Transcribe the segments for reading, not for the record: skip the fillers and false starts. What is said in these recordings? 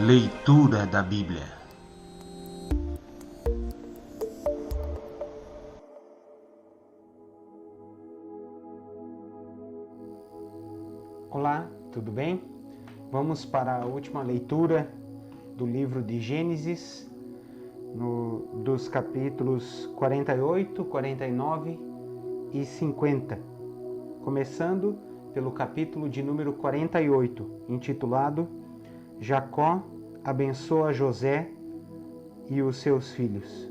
Leitura da Bíblia. Olá, tudo bem? Vamos para a última leitura do livro de Gênesis, dos capítulos 48, 49 e 50. Começando pelo capítulo de número 48, intitulado Jacó abençoa José e os seus filhos.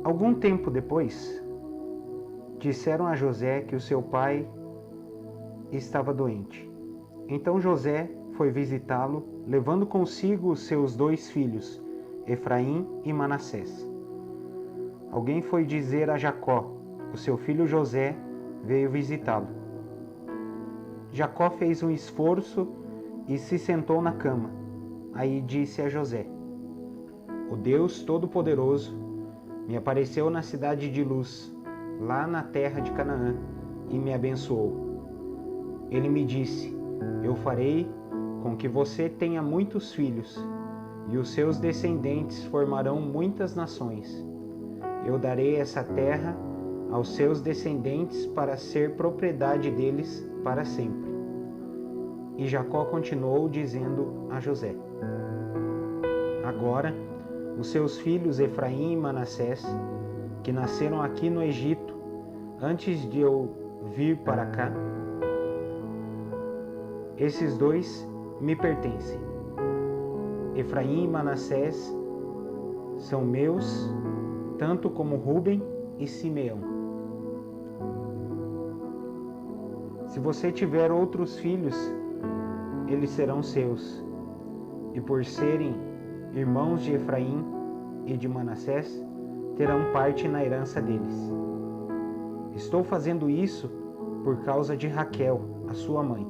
Algum tempo depois, disseram a José que o seu pai estava doente. Então José foi visitá-lo, levando consigo os seus 2 filhos, Efraim e Manassés. Alguém foi dizer a Jacó: o seu filho José veio visitá-lo. Jacó fez um esforço e se sentou na cama. Aí disse a José: o Deus Todo-Poderoso me apareceu na cidade de Luz, lá na terra de Canaã, e me abençoou. Ele me disse: eu farei com que você tenha muitos filhos, e os seus descendentes formarão muitas nações. Eu darei essa terra aos seus descendentes para ser propriedade deles para sempre. E Jacó continuou dizendo a José: agora, os seus filhos Efraim e Manassés, que nasceram aqui no Egito, antes de eu vir para cá, esses 2 me pertencem. Efraim e Manassés são meus, tanto como Ruben e Simeão. Se você tiver outros filhos, eles serão seus, e por serem irmãos de Efraim e de Manassés, terão parte na herança deles. Estou fazendo isso por causa de Raquel, a sua mãe.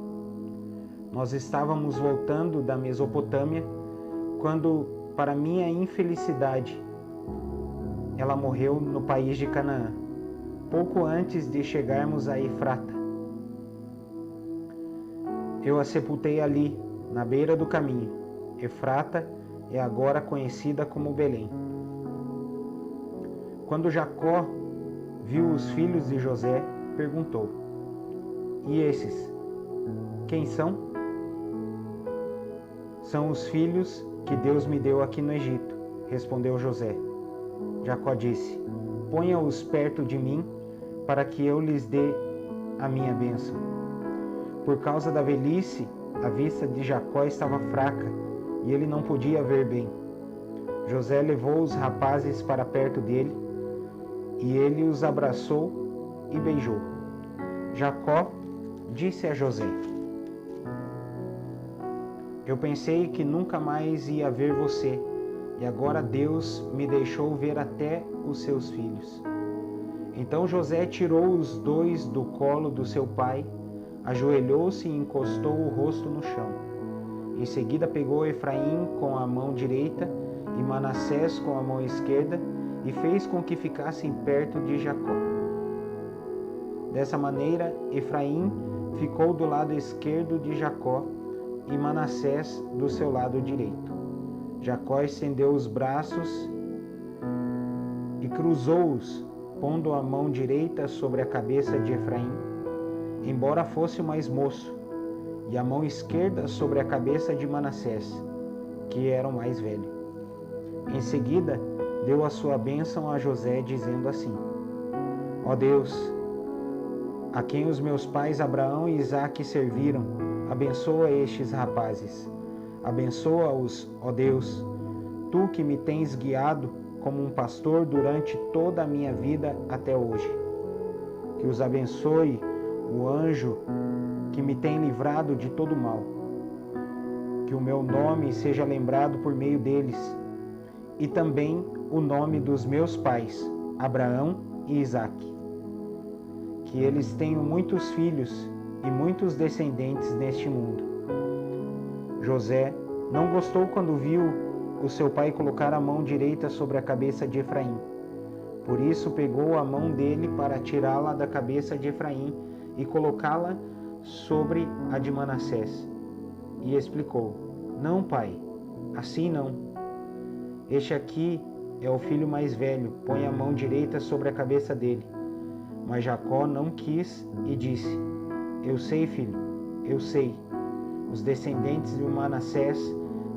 Nós estávamos voltando da Mesopotâmia quando, para minha infelicidade, ela morreu no país de Canaã, pouco antes de chegarmos a Efrata. Eu a sepultei ali, na beira do caminho. Efrata é agora conhecida como Belém. Quando Jacó viu os filhos de José, perguntou: e esses, quem são? São os filhos que Deus me deu aqui no Egito, respondeu José. Jacó disse: ponha-os perto de mim, para que eu lhes dê a minha bênção. Por causa da velhice, a vista de Jacó estava fraca, e ele não podia ver bem. José levou os rapazes para perto dele, e ele os abraçou e beijou. Jacó disse a José: eu pensei que nunca mais ia ver você, e agora Deus me deixou ver até os seus filhos. Então José tirou os 2 do colo do seu pai, ajoelhou-se e encostou o rosto no chão. Em seguida pegou Efraim com a mão direita e Manassés com a mão esquerda e fez com que ficassem perto de Jacó. Dessa maneira, Efraim ficou do lado esquerdo de Jacó e Manassés do seu lado direito. Jacó estendeu os braços e cruzou-os, pondo a mão direita sobre a cabeça de Efraim, embora fosse o mais moço, e a mão esquerda sobre a cabeça de Manassés, que era o mais velho. Em seguida, deu a sua bênção a José, dizendo assim: ó Deus, a quem os meus pais Abraão e Isaque serviram, abençoa estes rapazes. Abençoa-os, ó Deus, tu que me tens guiado como um pastor durante toda a minha vida até hoje. Que os abençoe o anjo que me tem livrado de todo mal. Que o meu nome seja lembrado por meio deles, e também o nome dos meus pais, Abraão e Isaque. Que eles tenham muitos filhos e muitos descendentes neste mundo. José não gostou quando viu o seu pai colocar a mão direita sobre a cabeça de Efraim, Por isso pegou a mão dele para tirá-la da cabeça de Efraim e colocá-la sobre a de Manassés. E explicou: Não, pai, assim não. Este aqui é o filho mais velho, põe a mão direita sobre a cabeça dele. Mas Jacó não quis e disse: Eu sei, filho, eu sei. Os descendentes de Manassés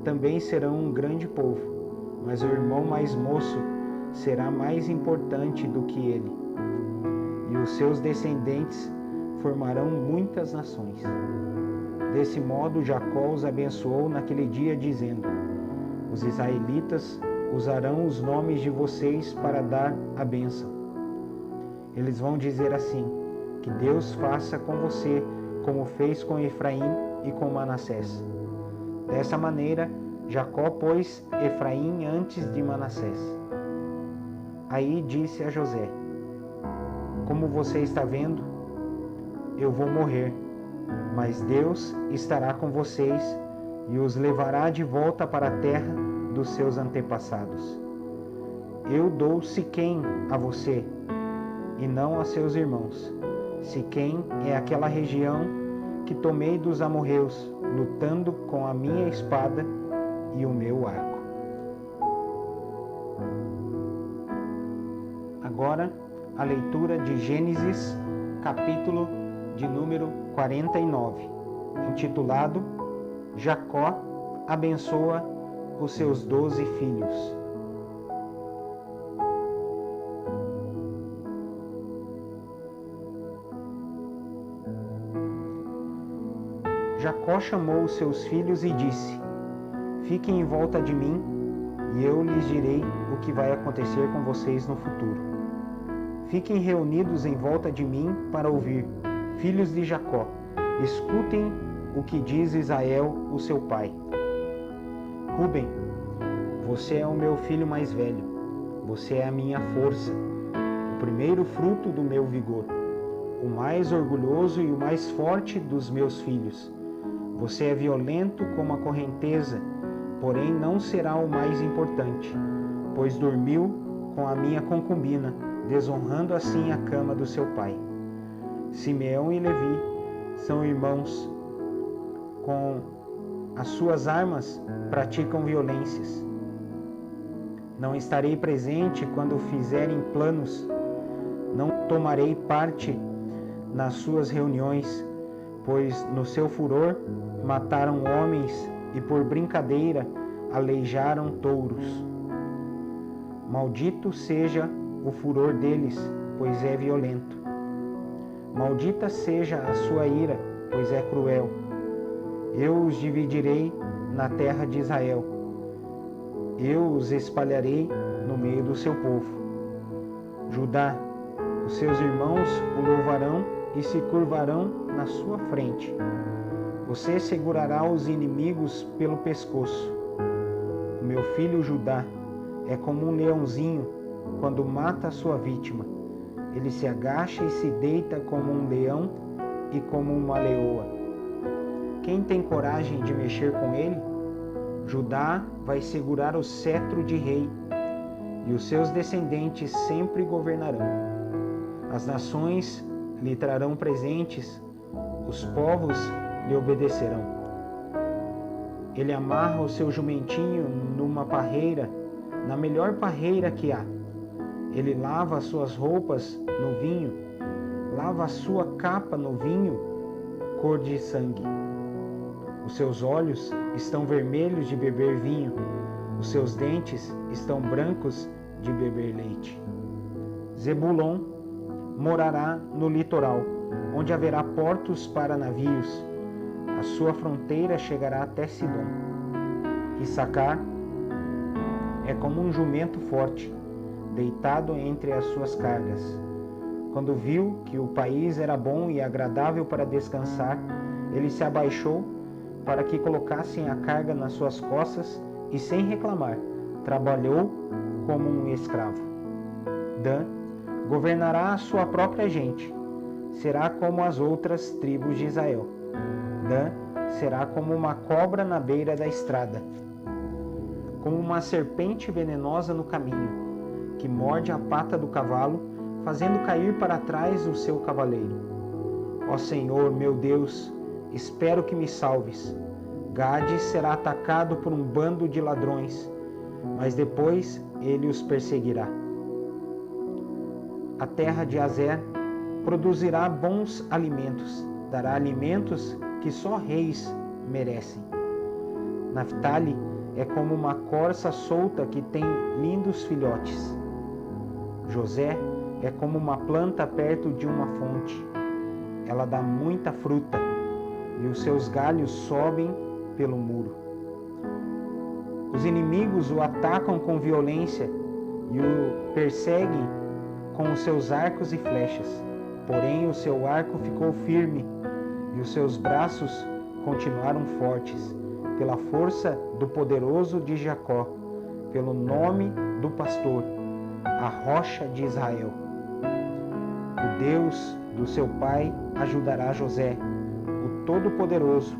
também serão um grande povo, mas o irmão mais moço será mais importante do que ele. E os seus descendentes formarão muitas nações. Desse modo, Jacó os abençoou naquele dia, dizendo: Os israelitas usarão os nomes de vocês para dar a bênção. Eles vão dizer assim: Que Deus faça com você como fez com Efraim e com Manassés. Dessa maneira, Jacó pôs Efraim antes de Manassés. Aí disse a José: Como você está vendo, eu vou morrer, mas Deus estará com vocês e os levará de volta para a terra dos seus antepassados. Eu dou Siquém a você e não a seus irmãos. Siquém é aquela região que tomei dos amorreus, lutando com a minha espada e o meu arco. Agora, a leitura de Gênesis, capítulo de número 49, intitulado Jacó abençoa os seus 12 filhos. Jacó chamou os seus filhos e disse: Fiquem em volta de mim, e eu lhes direi o que vai acontecer com vocês no futuro. Fiquem reunidos em volta de mim para ouvir, filhos de Jacó. Escutem o que diz Israel, o seu pai. Ruben, você é o meu filho mais velho. Você é a minha força, o primeiro fruto do meu vigor, o mais orgulhoso e o mais forte dos meus filhos. Você é violento como a correnteza, porém não será o mais importante, pois dormiu com a minha concubina, desonrando assim a cama do seu pai. Simeão e Levi são irmãos. Com as suas armas praticam violências. Não estarei presente quando fizerem planos. Não tomarei parte nas suas reuniões, pois no seu furor mataram homens e por brincadeira aleijaram touros. Maldito seja o furor deles, pois é violento. Maldita seja a sua ira, pois é cruel. Eu os dividirei na terra de Israel. Eu os espalharei no meio do seu povo. Judá, os seus irmãos o louvarão e se curvarão na sua frente. Você segurará os inimigos pelo pescoço. O meu filho Judá é como um leãozinho quando mata a sua vítima. Ele se agacha e se deita como um leão e como uma leoa. Quem tem coragem de mexer com ele? Judá vai segurar o cetro de rei, e os seus descendentes sempre governarão. As nações lhe trarão presentes, os povos lhe obedecerão. Ele amarra o seu jumentinho numa parreira, na melhor parreira que há. Ele lava as suas roupas no vinho, lava a sua capa no vinho, cor de sangue. Os seus olhos estão vermelhos de beber vinho, os seus dentes estão brancos de beber leite. Zebulon morará no litoral, onde haverá portos para navios. A sua fronteira chegará até Sidom. Issacar é como um jumento forte, deitado entre as suas cargas. Quando viu que o país era bom e agradável para descansar, ele se abaixou para que colocassem a carga nas suas costas e, sem reclamar, trabalhou como um escravo. Dan governará a sua própria gente. Será como as outras tribos de Israel. Dan será como uma cobra na beira da estrada, como uma serpente venenosa no caminho. que morde a pata do cavalo, fazendo cair para trás o seu cavaleiro. Ó Senhor, meu Deus, espero que me salves. Gade será atacado por um bando de ladrões, mas depois ele os perseguirá. A terra de Azer produzirá bons alimentos, dará alimentos que só reis merecem. Naftali é como uma corça solta que tem lindos filhotes. José é como uma planta perto de uma fonte. Ela dá muita fruta e os seus galhos sobem pelo muro. Os inimigos o atacam com violência e o perseguem com os seus arcos e flechas. Porém, o seu arco ficou firme e os seus braços continuaram fortes, pela força do poderoso de Jacó, pelo nome do pastor, a rocha de Israel. O Deus do seu pai ajudará José, o Todo-Poderoso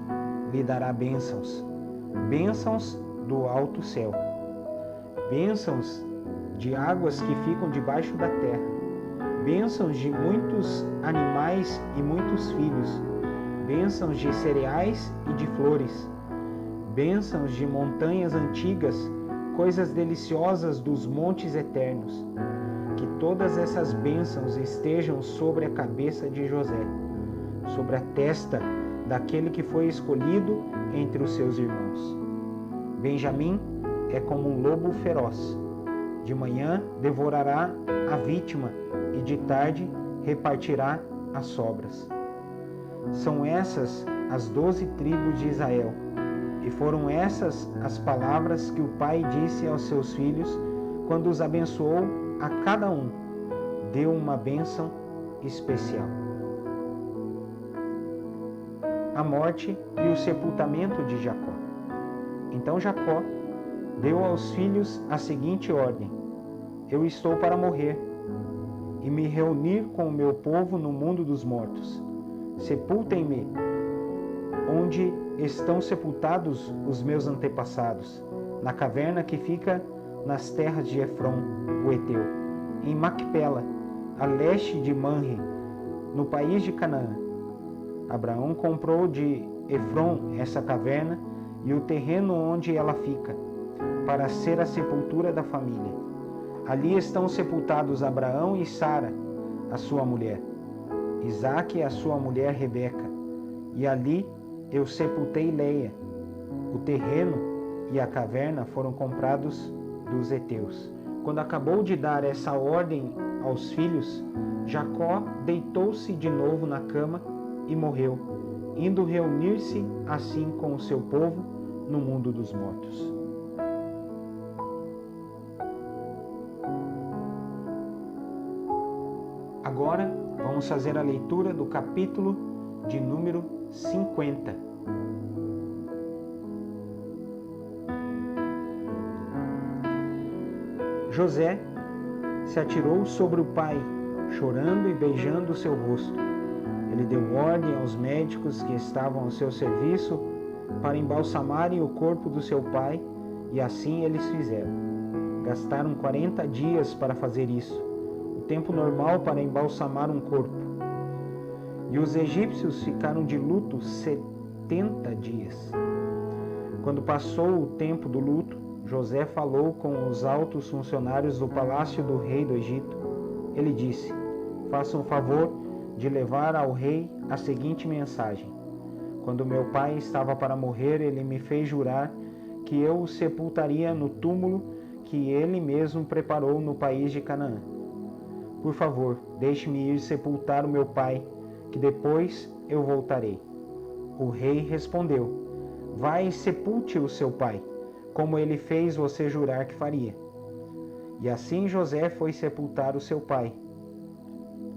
lhe dará bênçãos, bênçãos do alto céu, bênçãos de águas que ficam debaixo da terra, bênçãos de muitos animais e muitos filhos, bênçãos de cereais e de flores, bênçãos de montanhas antigas, coisas deliciosas dos montes eternos. Que todas essas bênçãos estejam sobre a cabeça de José, sobre a testa daquele que foi escolhido entre os seus irmãos. Benjamim é como um lobo feroz. De manhã devorará a vítima e de tarde repartirá as sobras. São essas as 12 tribos de Israel. E foram essas as palavras que o pai disse aos seus filhos quando os abençoou. A cada um deu uma bênção especial. A morte e o sepultamento de Jacó. Então Jacó deu aos filhos a seguinte ordem: Eu estou para morrer e me reunir com o meu povo no mundo dos mortos. Sepultem-me onde estão sepultados os meus antepassados, na caverna que fica nas terras de Efron, o Heteu, em Macpela, a leste de Manre, no país de Canaã. Abraão comprou de Efron essa caverna e o terreno onde ela fica, para ser a sepultura da família. Ali estão sepultados Abraão e Sara, a sua mulher, Isaque e a sua mulher Rebeca, e ali eu sepultei Leia. O terreno e a caverna foram comprados dos heteus. Quando acabou de dar essa ordem aos filhos, Jacó deitou-se de novo na cama e morreu, indo reunir-se assim com o seu povo no mundo dos mortos. Agora vamos fazer a leitura do capítulo de número 50. José se atirou sobre o pai, chorando e beijando o seu rosto. Ele deu ordem aos médicos que estavam ao seu serviço para embalsamarem o corpo do seu pai, e assim eles fizeram. Gastaram 40 dias para fazer isso, o tempo normal para embalsamar um corpo. E os egípcios ficaram de luto 70 dias. Quando passou o tempo do luto, José falou com os altos funcionários do palácio do rei do Egito. Ele disse: Façam o favor de levar ao rei a seguinte mensagem: Quando meu pai estava para morrer, ele me fez jurar que eu o sepultaria no túmulo que ele mesmo preparou no país de Canaã. Por favor, deixe-me ir sepultar o meu pai, que depois eu voltarei. O rei respondeu: Vai e sepulte o seu pai, como ele fez você jurar que faria. E assim José foi sepultar o seu pai.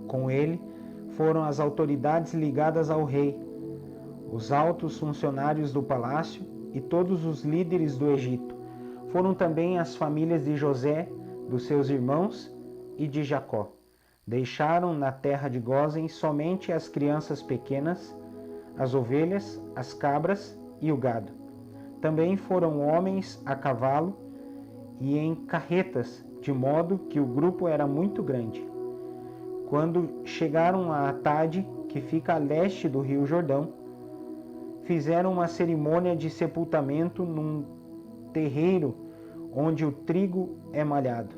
Com ele foram as autoridades ligadas ao rei, os altos funcionários do palácio e todos os líderes do Egito. Foram também as famílias de José, dos seus irmãos e de Jacó. Deixaram na terra de Gósen somente as crianças pequenas, as ovelhas, as cabras e o gado. Também foram homens a cavalo e em carretas de modo que o grupo era muito grande. Quando chegaram a Atade, que fica a leste do rio Jordão, fizeram uma cerimônia de sepultamento num terreiro onde o trigo é malhado.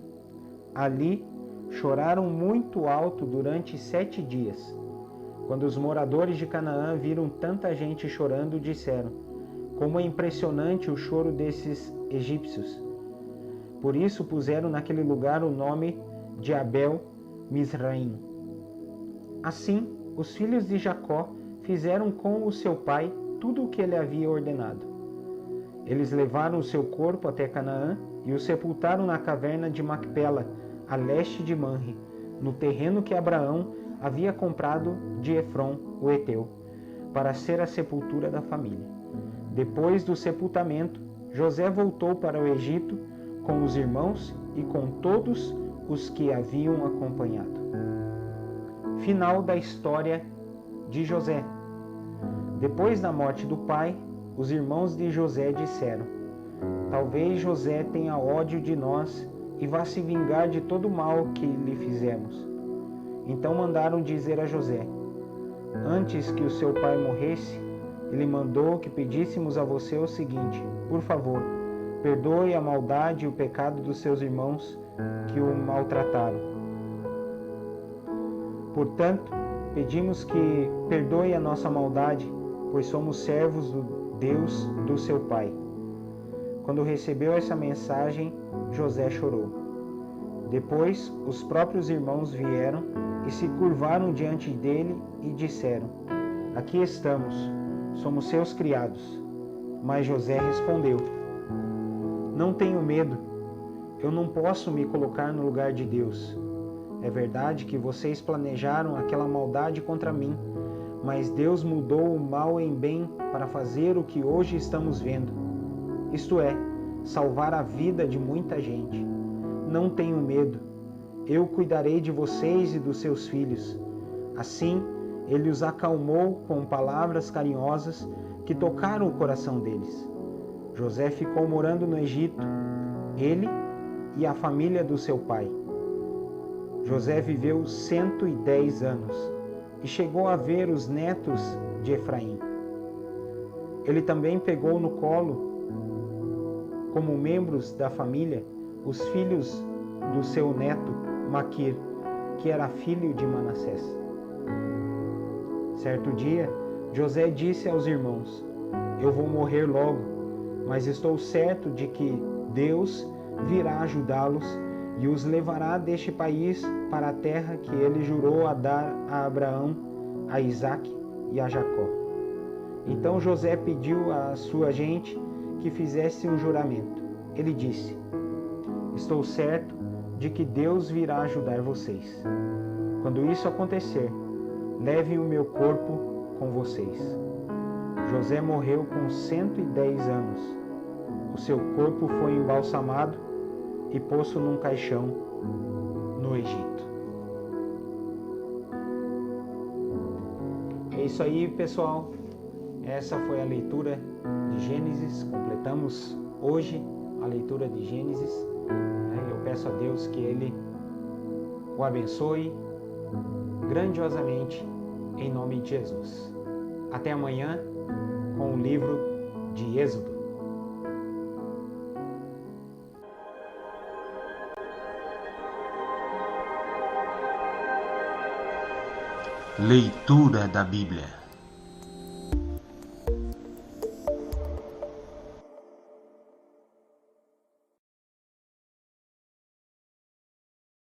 Ali choraram muito alto durante 7 dias. Quando os moradores de Canaã viram tanta gente chorando, disseram: como é impressionante o choro desses egípcios. Por isso puseram naquele lugar o nome de Abel-Misraim. Assim, os filhos de Jacó fizeram com o seu pai tudo o que ele havia ordenado. Eles levaram o seu corpo até Canaã e o sepultaram na caverna de Macpela, a leste de Manre, no terreno que Abraão havia comprado de Efron, o heteu, para ser a sepultura da família. Depois do sepultamento, José voltou para o Egito com os irmãos e com todos os que haviam acompanhado. Final da história de José. Depois da morte do pai, os irmãos de José disseram: talvez José tenha ódio de nós e vá se vingar de todo o mal que lhe fizemos. Então mandaram dizer a José: antes que o seu pai morresse, ele mandou que pedíssemos a você o seguinte: por favor, perdoe a maldade e o pecado dos seus irmãos que o maltrataram. Portanto, pedimos que perdoe a nossa maldade, pois somos servos do Deus do seu pai. Quando recebeu essa mensagem, José chorou. Depois, os próprios irmãos vieram e se curvaram diante dele e disseram: aqui estamos, somos seus criados. Mas José respondeu: não tenho medo, eu não posso me colocar no lugar de Deus. É verdade que vocês planejaram aquela maldade contra mim, mas Deus mudou o mal em bem para fazer o que hoje estamos vendo. Isto é, salvar a vida de muita gente. Não tenho medo, eu cuidarei de vocês e dos seus filhos. Assim, ele os acalmou com palavras carinhosas que tocaram o coração deles. José ficou morando no Egito, ele e a família do seu pai. José viveu 110 anos e chegou a ver os netos de Efraim. Ele também pegou no colo, como membros da família, os filhos do seu neto Maquir, que era filho de Manassés. Certo dia, José disse aos irmãos: eu vou morrer logo, mas estou certo de que Deus virá ajudá-los e os levará deste país para a terra que ele jurou a dar a Abraão, a Isaque e a Jacó. Então José pediu à sua gente que fizesse um juramento. Ele disse: estou certo de que Deus virá ajudar vocês. Quando isso acontecer, levem o meu corpo com vocês. José morreu com 110 anos. O seu corpo foi embalsamado e posto num caixão no Egito. É isso aí, pessoal. Essa foi a leitura de Gênesis. Completamos hoje a leitura de Gênesis. Eu peço a Deus que Ele o abençoe grandiosamente em nome de Jesus. Até amanhã com o livro de Êxodo. Leitura da Bíblia.